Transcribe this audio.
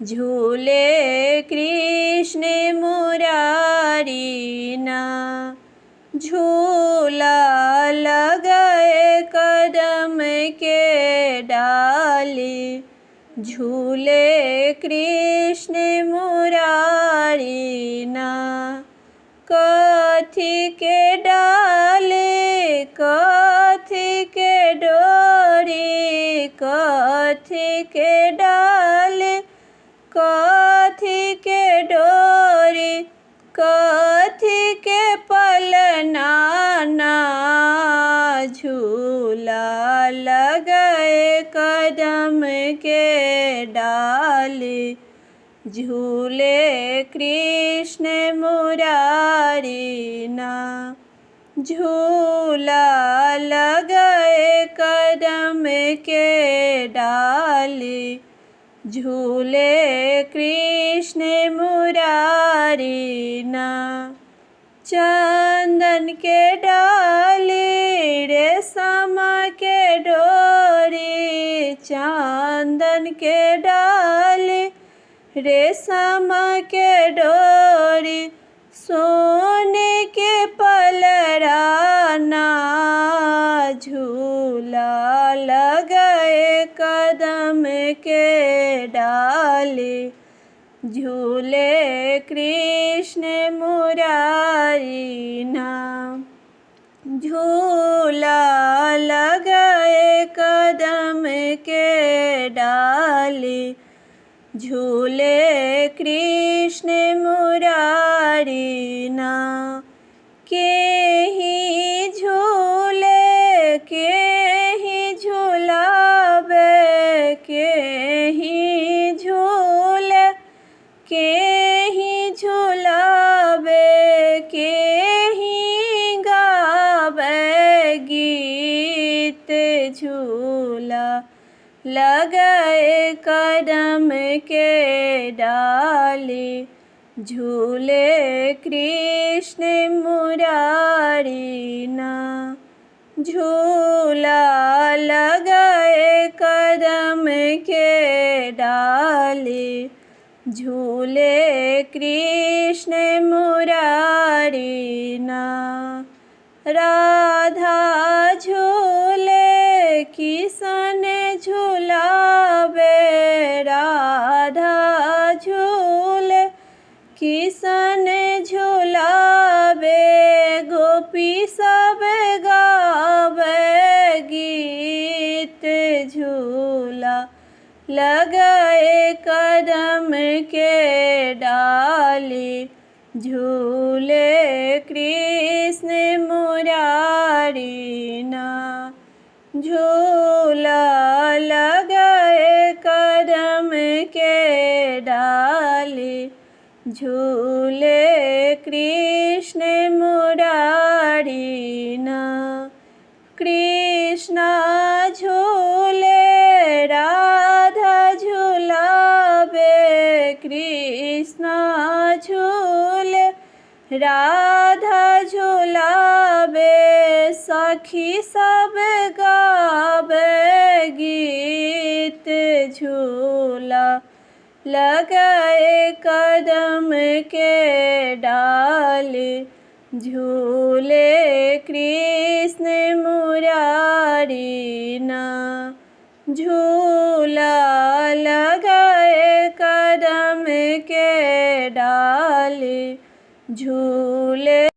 झूले कृष्ण मुरारी ना। झूला लगाए कदम के डाले, झूले कृष्ण मुरारी ना। कथी के डाले कथी के डोरी, कथी के डाले कथी के डोरी, कथी के पलना ना। झूला लगाए कदम के डाले, झूले कृष्ण मुरारी ना। झूला लगाए कदम के डाले, झूले कृष्ण मुरारी ना। चंदन के डाली रेशम के डोरी, चंदन के डाली रेशम के डोरी, सोने के पलराना। झूला लगाए कदम के डाले, झूले कृष्ण मुरारी ना। झूला लगाए कदम के डाले, झूले कृष्ण मुरारी ना। के ही झूले के ही झूलावे, के ही झूले के ही झूलावे, के ही गावे गीत। झूला लगाए कदम के डाले, झूले कृष्ण मुरारी ना। झूला लगाए कदम के डाले, झूले कृष्ण मुरारी ना। राधा झूले किशन झूलावे, राधा झूले किशन झूलावे, गोपी सब गावे गीत। झूला लगाए कदम के डाले, झूले कृष्ण मुरारी ना। झूला लगाए कदम के डाले, झूले कृष्ण मुरारी ना। कृष्णा झूले राधा झूलावे, कृष्णा झूले राधा झूलावे, सखी सब गावे गीत। झूला लगाए कदम के डाले, झूले कृष्ण मुरारी ना। झूला लगाए कदम के डाले, झूले